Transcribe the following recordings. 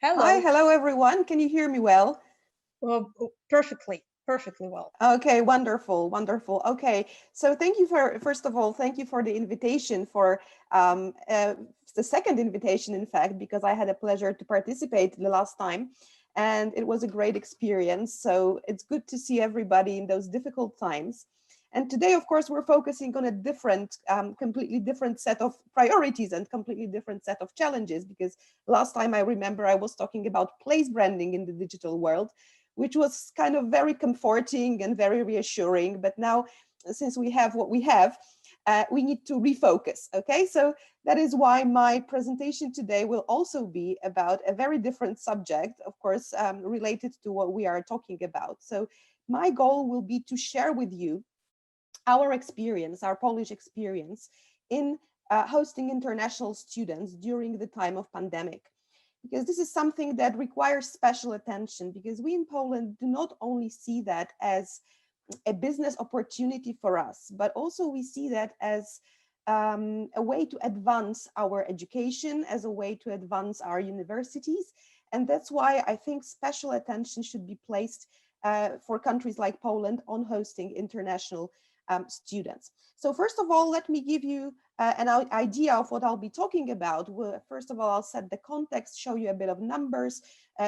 Hi, hello everyone. Can you hear me well? Well, perfectly well. Okay, wonderful, wonderful. Okay, so thank you first of all, thank you for the invitation, for the second invitation, in fact, because I had a pleasure to participate the last time, and it was a great experience. So it's good to see everybody in those difficult times. And today, of course, we're focusing on a different, completely different set of priorities and completely different set of challenges, because last time I remember I was talking about place branding in the digital world, which was kind of very comforting and very reassuring. But now, since we have what we have, we need to refocus, okay? So that is why my presentation today will also be about a very different subject, of course, related to what we are talking about. So my goal will be to share with you our experience, our Polish experience in hosting international students during the time of pandemic. Because this is something that requires special attention, because we in Poland do not only see that as a business opportunity for us, but also we see that as a way to advance our education, as a way to advance our universities. And that's why I think special attention should be placed for countries like Poland on hosting international students. So first of all, let me give you an idea of what I'll be talking about. First of all, I'll set the context, show you a bit of numbers,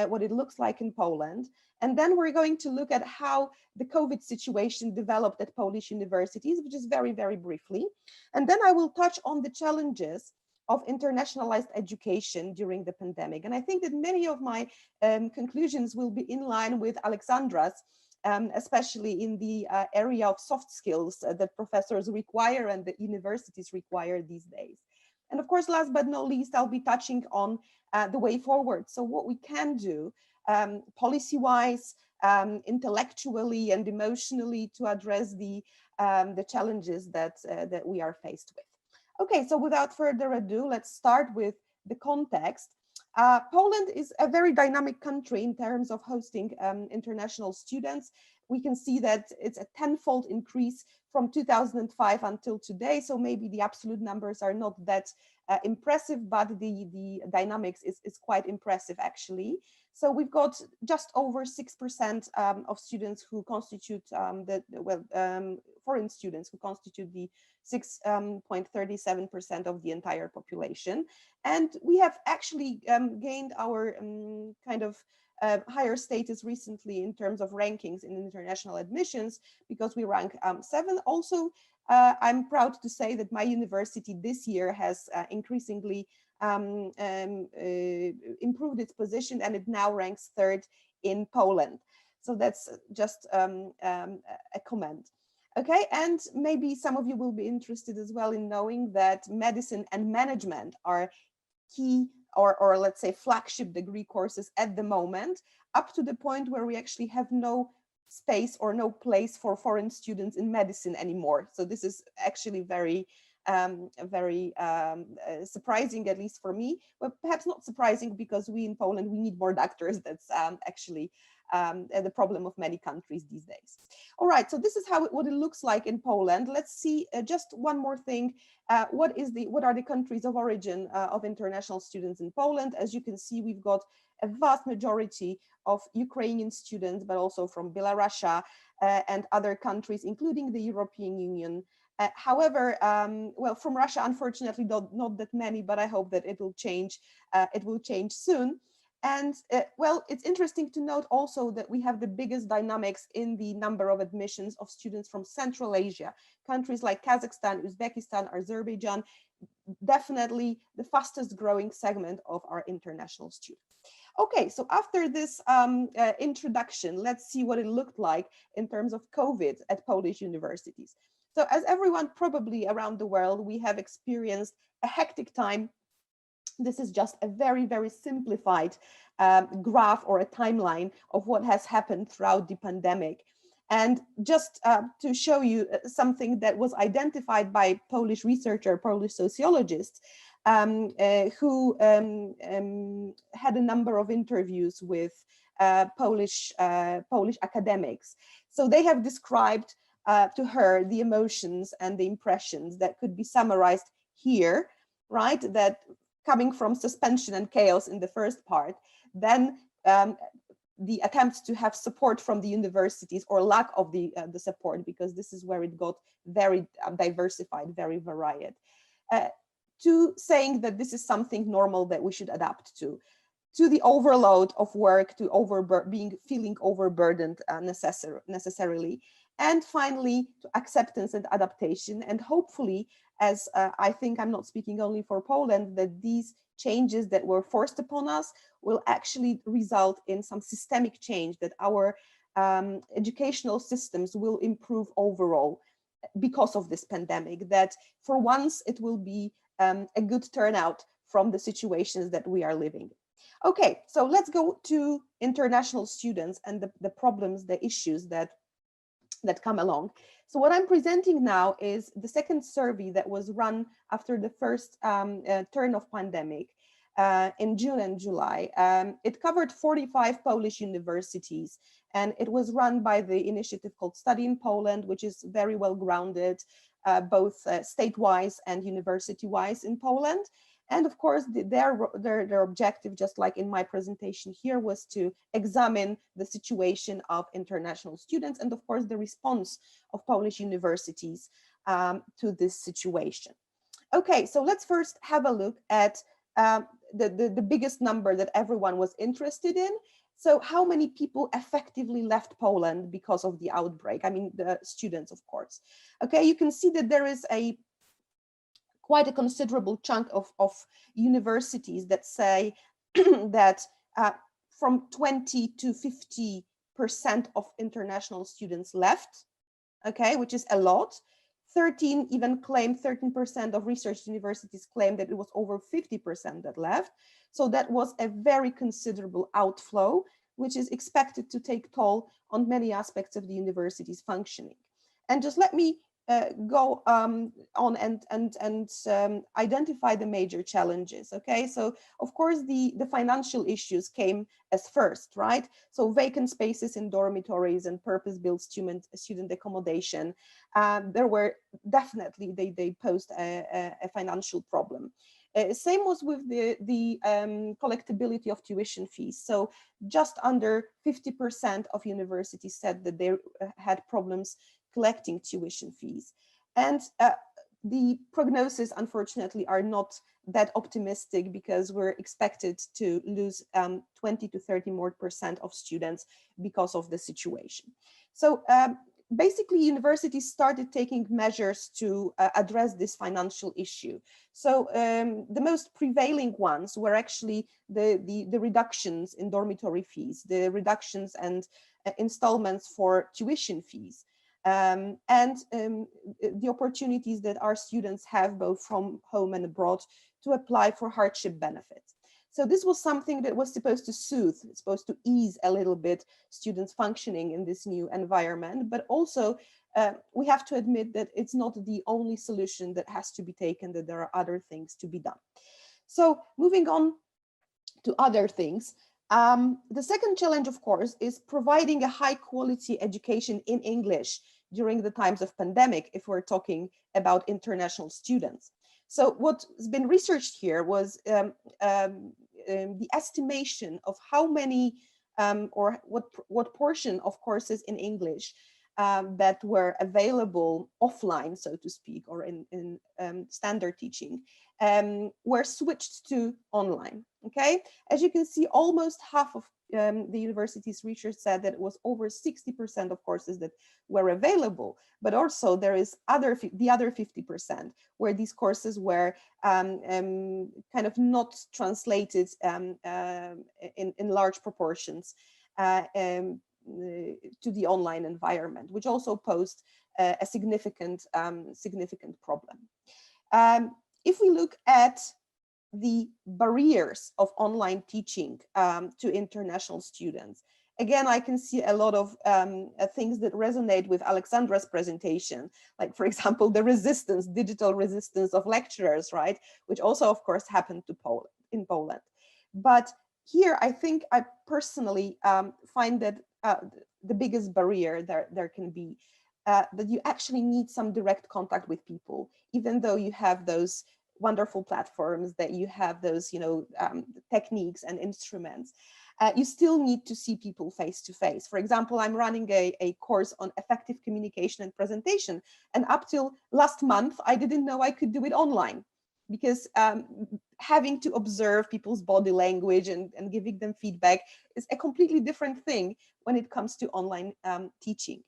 what it looks like in Poland. And then we're going to look at how the COVID situation developed at Polish universities, which is very, very briefly. And then I will touch on the challenges of internationalized education during the pandemic. And I think that many of my conclusions will be in line with Alexandra's, especially in the area of soft skills that professors require and the universities require these days. And of course, last but not least, I'll be touching on the way forward. So what we can do policy-wise, intellectually and emotionally to address the challenges that we are faced with. Okay, so without further ado, let's start with the context. Poland is a very dynamic country in terms of hosting international students. We can see that it's a tenfold increase from 2005 until today. So maybe the absolute numbers are not that impressive, but the dynamics is quite impressive actually. So we've got just over 6% of students who constitute foreign students who constitute the 6.37% of the entire population. And we have actually gained our kind of higher status recently in terms of rankings in international admissions, because we rank 7. Also, I'm proud to say that my university this year has increasingly improved its position, and it now ranks 3rd in Poland. So that's just a comment. Okay, and maybe some of you will be interested as well in knowing that medicine and management are key or let's say flagship degree courses at the moment, up to the point where we actually have no space or no place for foreign students in medicine anymore. So this is actually very surprising, at least for me, but perhaps not surprising, because we in Poland, we need more doctors. That's actually the problem of many countries these days. All right, so this is what it looks like in Poland. Let's see just one more thing. What are the countries of origin of international students in Poland? As you can see, we've got a vast majority of Ukrainian students, but also from Belarus and other countries, including the European Union. However, well, from Russia, unfortunately, not that many, but I hope that it will change. It will change soon. And well, it's interesting to note also that we have the biggest dynamics in the number of admissions of students from Central Asia, countries like Kazakhstan, Uzbekistan, Azerbaijan, definitely the fastest growing segment of our international students. Okay, so after this introduction, let's see what it looked like in terms of COVID at Polish universities. So as everyone probably around the world, we have experienced a hectic time. This is just a very, very simplified graph or a timeline of what has happened throughout the pandemic. And just to show you something that was identified by Polish researcher, Polish sociologists, who had a number of interviews with Polish academics. So they have described to her the emotions and the impressions that could be summarized here, right? That coming from suspension and chaos in the first part, than the attempts to have support from the universities, or lack of the support, because this is where it got very diversified, very varied, to saying that this is something normal that we should adapt to the overload of work, to feeling overburdened necessarily, and finally to acceptance and adaptation. And hopefully, as I think I'm not speaking only for Poland, that these changes that were forced upon us will actually result in some systemic change, that our educational systems will improve overall because of this pandemic, that for once it will be a good turnout from the situations that we are living. Okay, so let's go to international students and the problems, the issues that come along. So what I'm presenting now is the second survey that was run after the first turn of pandemic in June and July. It covered 45 Polish universities, and it was run by the initiative called Study in Poland, which is very well grounded, both state-wise and university-wise in Poland. And of course, their objective, just like in my presentation here, was to examine the situation of international students and of course the response of Polish universities to this situation. Okay, so let's first have a look at the biggest number that everyone was interested in. So how many people effectively left Poland because of the outbreak? I mean, the students, of course. Okay, you can see that there is quite a considerable chunk of universities that say that from 20 to 50% of international students left, okay, which is a lot. 13% of research universities claim that it was over 50% that left. So that was a very considerable outflow, which is expected to take toll on many aspects of the university's functioning. And just let me go on and identify the major challenges. Okay, so of course the financial issues came as first, right? So vacant spaces in dormitories and purpose-built student accommodation, there were definitely, they posed a financial problem. Same was with the collectability of tuition fees. So just under 50% of universities said that they had problems collecting tuition fees. And the prognosis, unfortunately, are not that optimistic, because we're expected to lose 20 to 30% more of students because of the situation. So basically, universities started taking measures to address this financial issue. So the most prevailing ones were actually the reductions in dormitory fees, the reductions and installments for tuition fees. And the opportunities that our students have both from home and abroad to apply for hardship benefits. So this was something that was supposed to soothe, it's supposed to ease a little bit students functioning in this new environment, but also we have to admit that it's not the only solution that has to be taken, that there are other things to be done. So moving on to other things, the second challenge, of course, is providing a high quality education in English during the times of pandemic, if we're talking about international students. So what's been researched here was the estimation of how many or what portion of courses in English that were available offline, so to speak, or in standard teaching, were switched to online. Okay, as you can see, almost half of the university's research said that it was over 60% of courses that were available, but also there is the other 50% where these courses were kind of not translated in large proportions to the online environment, which also posed a significant problem. If we look at the barriers of online teaching to international students, again, I can see a lot of things that resonate with Alexandra's presentation, like, for example, the resistance, digital resistance of lecturers, right? Which also, of course, happened in Poland. But here, I think I personally find that the biggest barrier there can be that you actually need some direct contact with people, even though you have those wonderful platforms, that you have those, techniques and instruments. You still need to see people face to face. For example, I'm running a course on effective communication and presentation. And up till last month, I didn't know I could do it online, because having to observe people's body language and giving them feedback is a completely different thing when it comes to online teaching.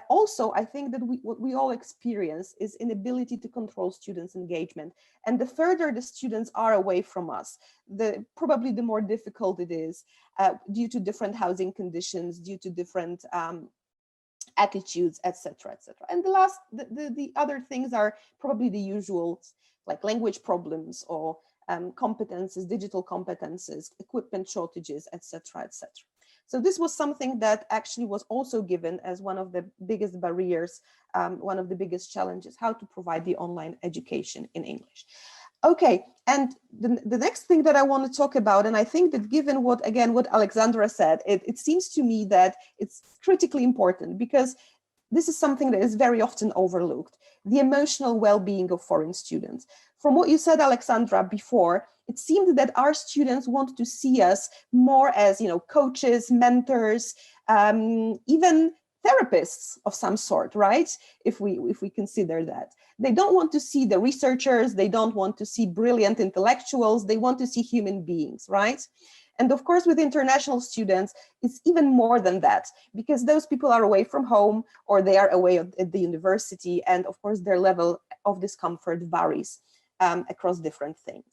Also, I think that what we all experience is inability to control students' engagement. And the further the students are away from us, probably the more difficult it is, due to different housing conditions, due to different attitudes, etc., etc. And the other things are probably the usual, like language problems or competences, digital competences, equipment shortages, etc., etc. So this was something that actually was also given as one of the biggest barriers, one of the biggest challenges, how to provide the online education in English. Okay, and the next thing that I want to talk about, and I think that given what Alexandra said, it seems to me that it's critically important, because this is something that is very often overlooked, the emotional well-being of foreign students. From what you said, Alexandra, before, it seemed that our students want to see us more as, coaches, mentors, even therapists of some sort, right? If we consider that. They don't want to see the researchers, they don't want to see brilliant intellectuals, they want to see human beings, right? And of course, with international students, it's even more than that, because those people are away from home, or they are away at the university, and of course, their level of discomfort varies across different things.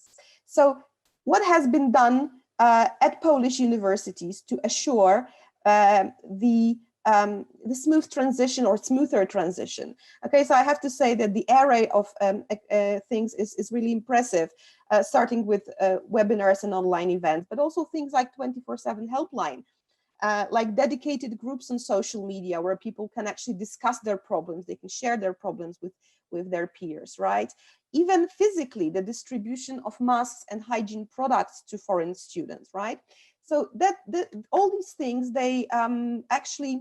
So what has been done at Polish universities to assure the smooth transition or smoother transition? Okay, so I have to say that the array of things is really impressive, starting with webinars and online events, but also things like 24/7 helpline, like dedicated groups on social media where people can actually discuss their problems, they can share their problems with their peers, right? Even physically, the distribution of masks and hygiene products to foreign students, right? So all these things, they actually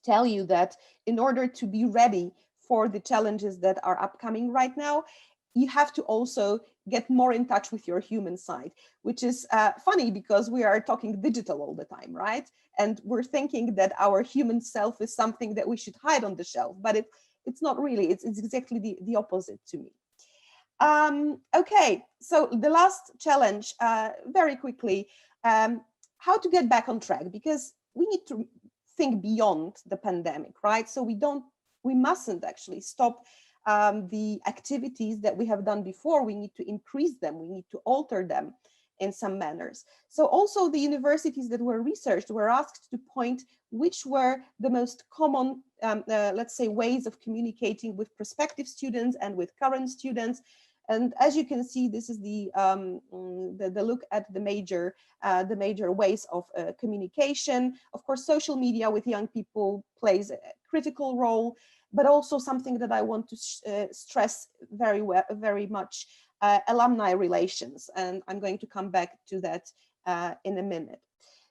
tell you that in order to be ready for the challenges that are upcoming right now, you have to also get more in touch with your human side, which is funny because we are talking digital all the time, right? And we're thinking that our human self is something that we should hide on the shelf, but it's not really, it's exactly the opposite to me. Okay, so the last challenge, very quickly, how to get back on track, because we need to think beyond the pandemic, right? So we mustn't actually stop the activities that we have done before. We need to increase them, we need to alter them in some manners. So also the universities that were researched were asked to point which were the most common, let's say, ways of communicating with prospective students and with current students. And as you can see, this is the look at the major ways of communication. Of course, social media with young people plays a critical role, but also something that I want to stress very much, alumni relations. And I'm going to come back to that in a minute.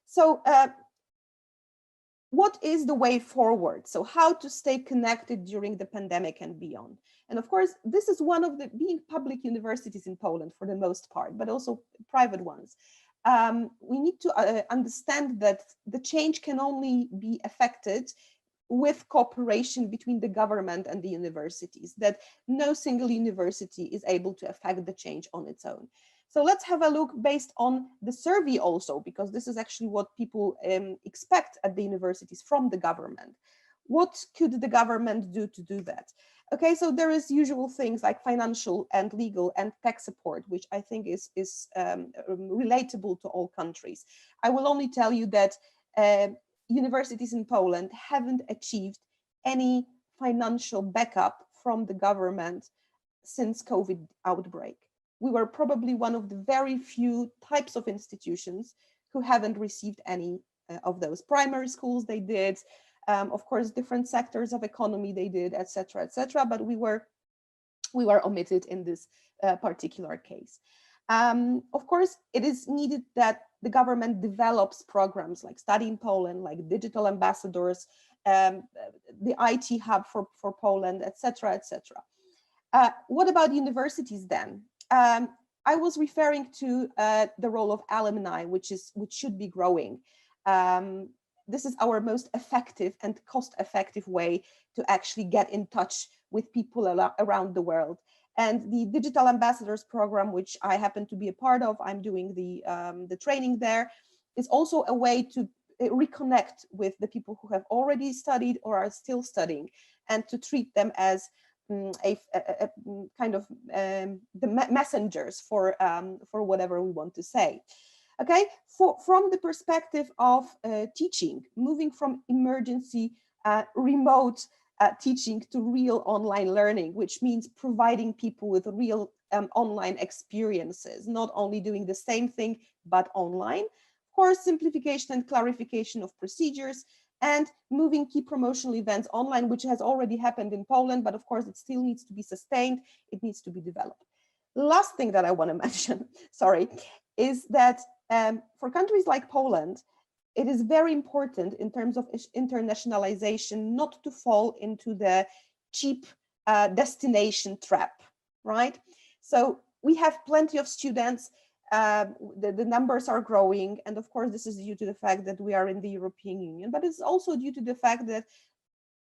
So what is the way forward? So how to stay connected during the pandemic and beyond? And of course, this is one of the, being public universities in Poland for the most part, but also private ones. We need to understand that the change can only be affected with cooperation between the government and the universities, that no single university is able to affect the change on its own. So let's have a look based on the survey also, because this is actually what people expect at the universities from the government. What could the government do to do that? Okay, so there is usual things like financial and legal and tech support, which I think is relatable to all countries. I will only tell you that universities in Poland haven't achieved any financial backup from the government since COVID outbreak. We were probably one of the very few types of institutions who haven't received any of those. Primary schools, they did. Of course, different sectors of economy, they did, etc., but we were omitted in this particular case. Of course, it is needed that the government develops programs like Study in Poland, like digital ambassadors, the IT hub for Poland, etc., etc. What about universities then? I was referring to the role of alumni, which should be growing. This is our most effective and cost-effective way to actually get in touch with people around the world. And the Digital Ambassadors program, which I happen to be a part of, I'm doing the training there, is also a way to reconnect with the people who have already studied or are still studying, and to treat them as a kind of the messengers for whatever we want to say. Okay, from the perspective of teaching, moving from emergency remote teaching to real online learning, which means providing people with real online experiences, not only doing the same thing, but online. Of course, simplification and clarification of procedures, and moving key promotional events online, which has already happened in Poland, but of course it still needs to be sustained, it needs to be developed. Last thing that I want to mention, sorry, is that for countries like Poland, it is very important in terms of internationalization not to fall into the cheap destination trap, right? So we have plenty of students, the numbers are growing, and of course this is due to the fact that we are in the European Union, but it's also due to the fact that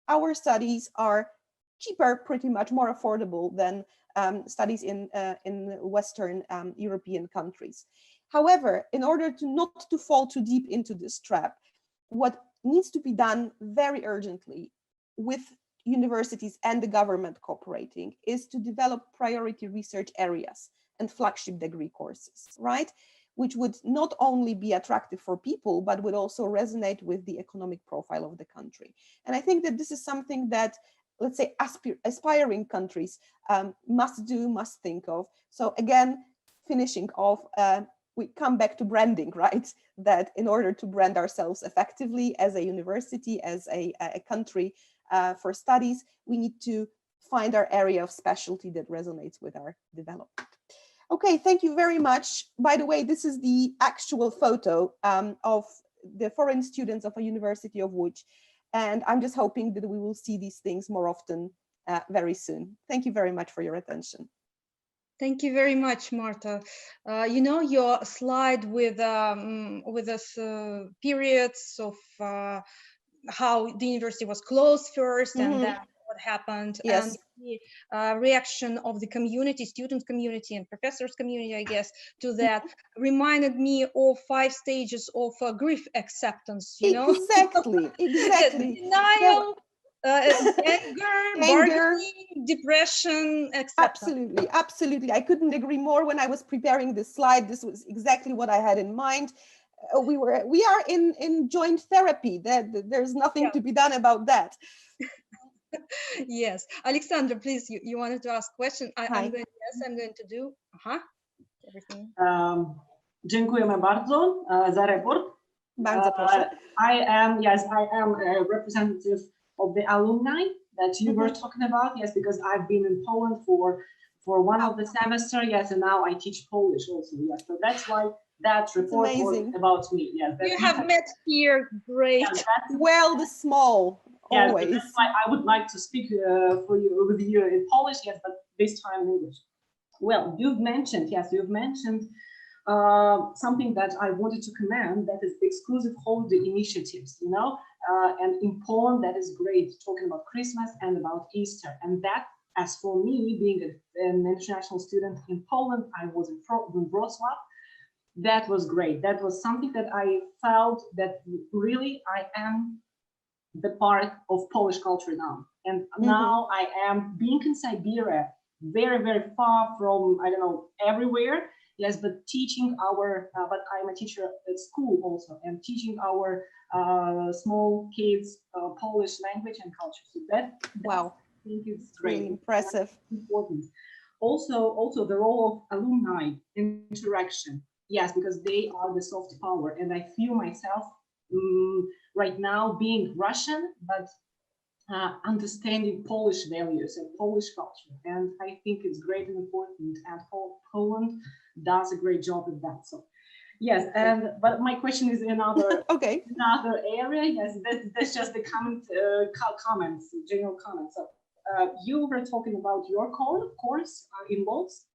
our studies are cheaper, pretty much more affordable than studies in Western European countries. However, in order not to fall too deep into this trap, what needs to be done very urgently with universities and the government cooperating is to develop priority research areas and flagship degree courses, right? Which would not only be attractive for people, but would also resonate with the economic profile of the country. And I think that this is something that, let's say, aspiring countries must think of. So again, finishing off, we come back to branding, right? That in order to brand ourselves effectively as a university, as a country for studies, we need to find our area of specialty that resonates with our development. Okay, thank you very much. By the way, this is the actual photo of the foreign students of a University of Łódź. And I'm just hoping that we will see these things more often very soon. Thank you very much for your attention. Thank you very much, Marta. You know, your slide with us periods of how the university was closed first and then what happened, yes. and the reaction of the community, student community and professors community, I guess, to that reminded me of 5 stages of grief acceptance, you know? Exactly. Denial, anger, bargaining, depression, acceptance. Absolutely. I couldn't agree more. When I was preparing this slide, this was exactly what I had in mind. We are in joint therapy. There's nothing to be done about that. Yes, Alexandra, please, you wanted to ask a question. I'm going to do everything. Dziękujemy bardzo za report. Bardzo proszę. I am a representative of the alumni that you were talking about. Yes, because I've been in Poland for one of the semester. Yes, and now I teach Polish also. Yes, so that's why that report was about me. Yes, you have met here. Great. Yeah, well, the small. Yes, always. That's why I would like to speak with you in Polish. Yes, but this time in English. Well, you've mentioned something that I wanted to commend, that is exclusive holiday initiatives, you know, and in Poland, that is great, talking about Christmas and about Easter. And that, as for me, being an international student in Poland, I was in Wrocław, that was great. That was something that I felt that really I am the part of Polish culture now. And now I am being in Siberia, very, very far from, I don't know, everywhere. Yes, but teaching but I'm a teacher at school also, and teaching our small kids Polish language and culture. So that wow, I think it's great. Really impressive. That's important. Also the role of alumni interaction. Yes, because they are the soft power, and I feel myself right now being Russian, but understanding Polish values and Polish culture, and I think it's great and important, and Poland does a great job at that. So yes, but my question is another another area. Yes, that's just the comments, general comments. So you were talking about your course in Lodz,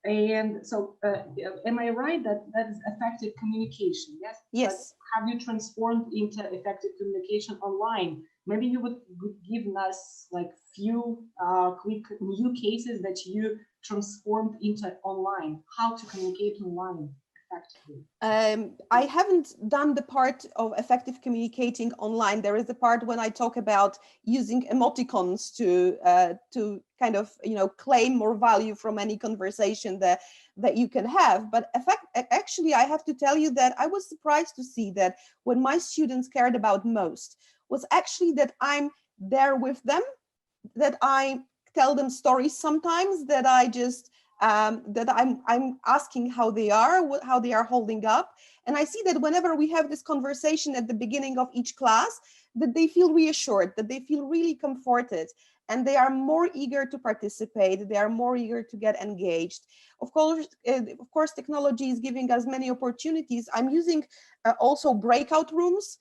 And so, am I right that that is effective communication? Yes. Yes. But have you transformed into effective communication online? Maybe you would give us like few quick new cases that you transformed into online. How to communicate online effectively? I haven't done the part of effective communicating online. There is the part when I talk about using emoticons to kind of, you know, claim more value from any conversation that you can have. But actually, I have to tell you that I was surprised to see that what my students cared about most was actually that I'm there with them, that I tell them stories sometimes, that I just that I'm asking how they are holding up. And I see that whenever we have this conversation at the beginning of each class, that they feel reassured, that they feel really comforted, and they are more eager to participate. They are more eager to get engaged. Of course, technology is giving us many opportunities. I'm using also breakout rooms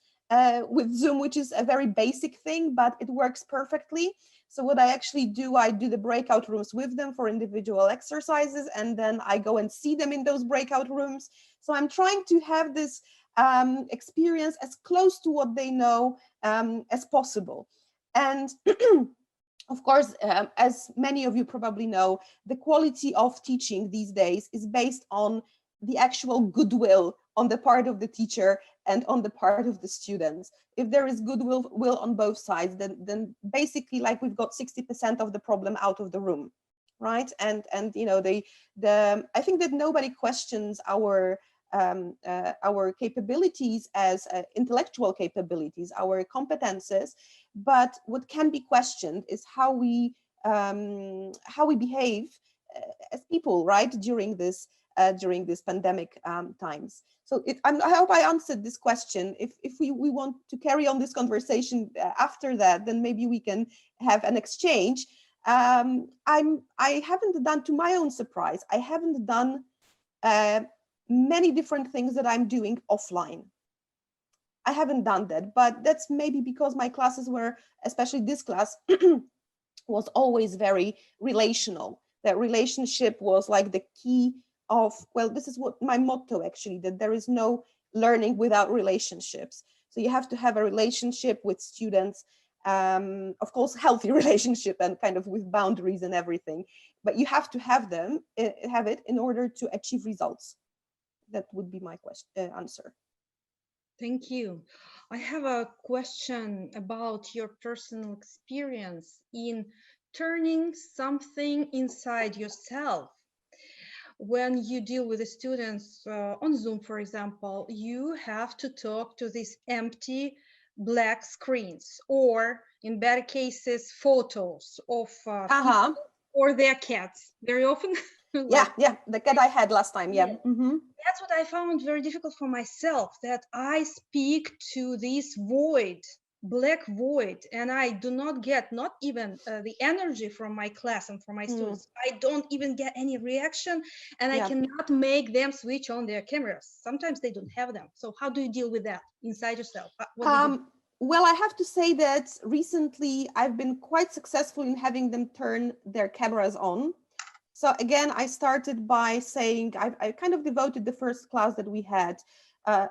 with Zoom, which is a very basic thing, but it works perfectly. So what I actually do, I do the breakout rooms with them for individual exercises, and then I go and see them in those breakout rooms. So I'm trying to have this experience as close to what they know as possible. And of course, as many of you probably know, the quality of teaching these days is based on the actual goodwill on the part of the teacher and on the part of the students. If there is goodwill on both sides, then basically, like, we've got 60% of the problem out of the room, right? And you know, I think that nobody questions our capabilities as intellectual capabilities, our competences, but what can be questioned is how we behave as people, right, during this pandemic times. So I hope I answered this question. If we want to carry on this conversation after that, then maybe we can have an exchange. I haven't done, to my own surprise, I haven't done many different things that I'm doing offline. I haven't done that, but that's maybe because my classes were, especially this class, was always very relational. That relationship was like the key of, well, this is what my motto actually, that there is no learning without relationships. So you have to have a relationship with students, of course, healthy relationship and kind of with boundaries and everything, but you have to have it in order to achieve results. That would be my answer. Thank you. I have a question about your personal experience in turning something inside yourself. When you deal with the students on Zoom, for example, you have to talk to these empty black screens, or in better cases, photos of people or their cats. Very often. Yeah, the cat I had last time. Yeah. Mm-hmm. That's what I found very difficult for myself, that I speak to this void, black void, and I do not get not even the energy from my class and from my students. I don't even get any reaction, and I cannot make them switch on their cameras. Sometimes they don't have them. So how do you deal with that inside yourself? Well, I have to say that recently I've been quite successful in having them turn their cameras on. So again, I started by saying I kind of devoted the first class that we had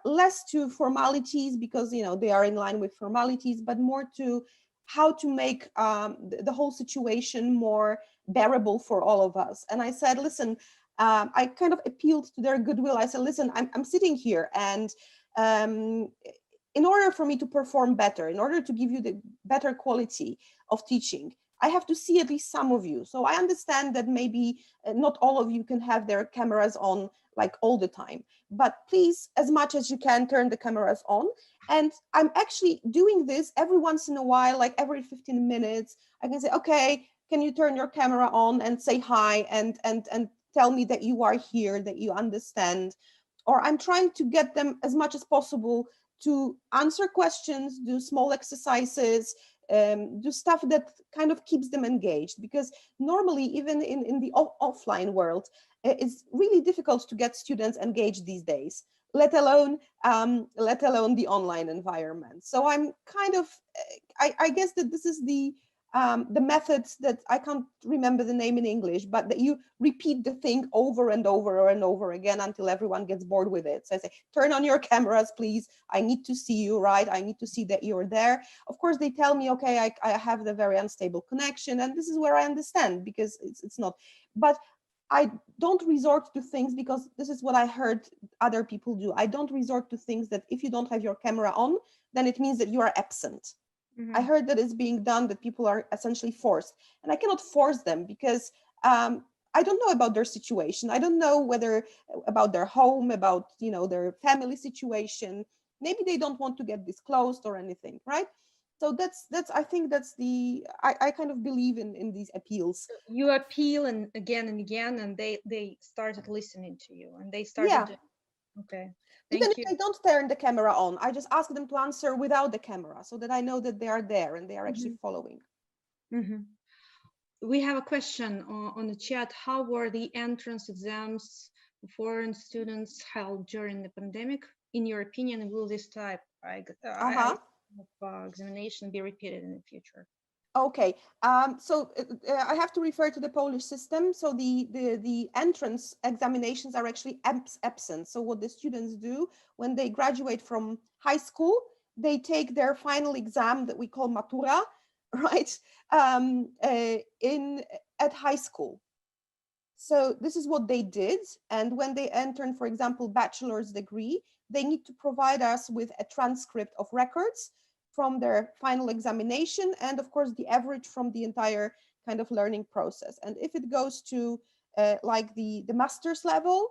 less to formalities, because, you know, they are in line with formalities, but more to how to make the whole situation more bearable for all of us. And I said, listen, I kind of appealed to their goodwill. I said, listen, I'm sitting here, and in order for me to perform better, in order to give you the better quality of teaching, I have to see at least some of you. So I understand that maybe not all of you can have their cameras on like all the time, but please, as much as you can, turn the cameras on. And I'm actually doing this every once in a while, like every 15 minutes, I can say, okay, can you turn your camera on and say hi and tell me that you are here, that you understand. Or I'm trying to get them as much as possible to answer questions, do small exercises, do stuff that kind of keeps them engaged, because normally, even in the offline world, it's really difficult to get students engaged these days, let alone the online environment. So I'm kind of, I guess that this is the the methods that I can't remember the name in English, but that you repeat the thing over and over and over again until everyone gets bored with it. So I say, turn on your cameras, please. I need to see you, right? I need to see that you're there. Of course, they tell me, okay, I have the very unstable connection, and this is where I understand, because it's not. But I don't resort to things, because this is what I heard other people do. I don't resort to things that if you don't have your camera on, then it means that you are absent. I heard that it's being done, that people are essentially forced, and I cannot force them, because I don't know about their situation. I don't know whether about their home, about, you know, their family situation. Maybe they don't want to get disclosed or anything, right? So that's I think that's the I kind of believe in these appeals. You appeal and again, and they started listening to you, and they started. Yeah. Okay. Even if I don't turn the camera on, I just ask them to answer without the camera, so that I know that they are there and they are actually following. We have a question on the chat. How were the entrance exams for foreign students held during the pandemic? In your opinion, will this type of examination be repeated in the future? Okay, so I have to refer to the Polish system. So the entrance examinations are actually absent. So what the students do when they graduate from high school, they take their final exam that we call matura, right, at high school. So this is what they did. And when they enter, for example, bachelor's degree, they need to provide us with a transcript of records from their final examination, and of course the average from the entire kind of learning process. And if it goes to like the master's level,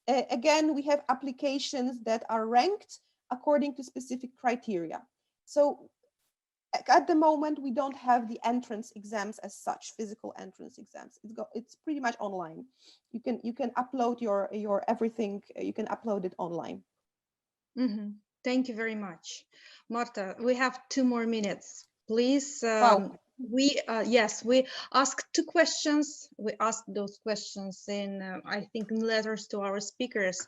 again, we have applications that are ranked according to specific criteria. So at the moment, we don't have the entrance exams as such, physical entrance exams. It's pretty much online. You can upload your everything. You can upload it online. Thank you very much, Marta. We have 2 more minutes, please. We asked 2 questions. We asked those questions in I think in letters to our speakers,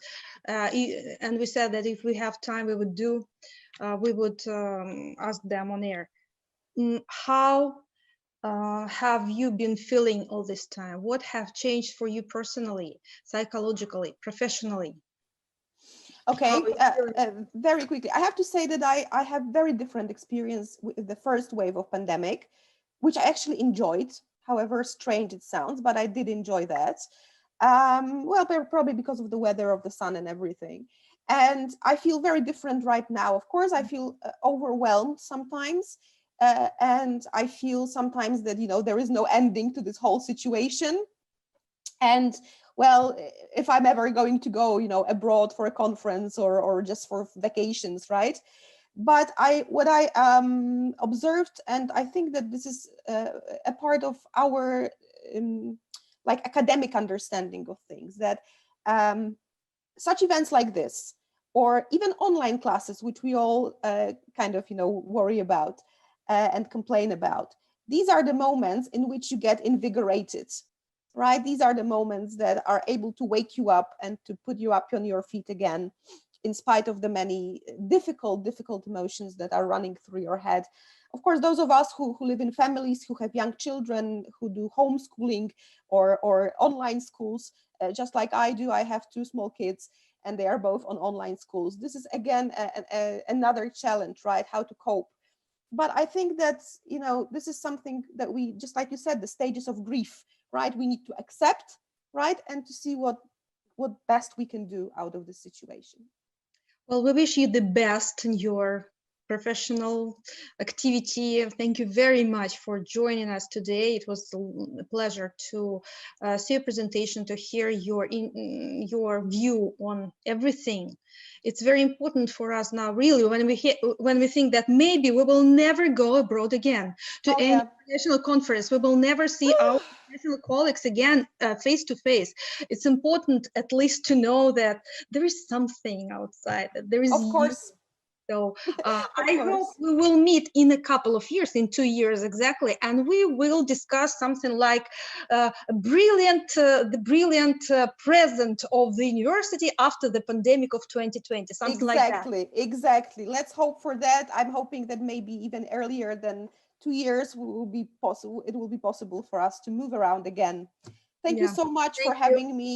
and we said that if we have time, we would ask them on air. How have you been feeling all this time? What have changed for you personally, psychologically, professionally? Okay, very quickly. I have to say that I have very different experience with the first wave of pandemic, which I actually enjoyed, however strange it sounds, but I did enjoy that. Well, probably because of the weather, of the sun and everything. And I feel very different right now. Of course, I feel overwhelmed sometimes. And I feel sometimes that, you know, there is no ending to this whole situation. And well, if I'm ever going to go, you know, abroad for a conference or just for vacations, right? But what I observed, and I think that this is a part of our like academic understanding of things, that such events like this, or even online classes, which we all kind of, you know, worry about and complain about, these are the moments in which you get invigorated. Right? These are the moments that are able to wake you up and to put you up on your feet again, in spite of the many difficult emotions that are running through your head. Of course, those of us who live in families, who have young children, who do homeschooling or online schools, just like I do, I have 2 small kids and they are both on online schools. This is again another challenge, right? How to cope. But I think that, you know, this is something that we, just like you said, the stages of grief, right? We need to accept, right? And to see what best we can do out of this situation. Well, we wish you the best in your professional activity. Thank you very much for joining us today. It was a pleasure to see your presentation, to hear your view on everything. It's very important for us now, really, when we think that maybe we will never go abroad again to any international conference. We will never see our international colleagues again face to face. It's important at least to know that there is something outside, that there is, of course, So I hope we will meet in a couple of years, in 2 years exactly, and we will discuss something like the brilliant present of the university after the pandemic of 2020, something like that. Exactly. Let's hope for that. I'm hoping that maybe even earlier than 2 years will be possible. It will be possible for us to move around again. Thank you so much for having me.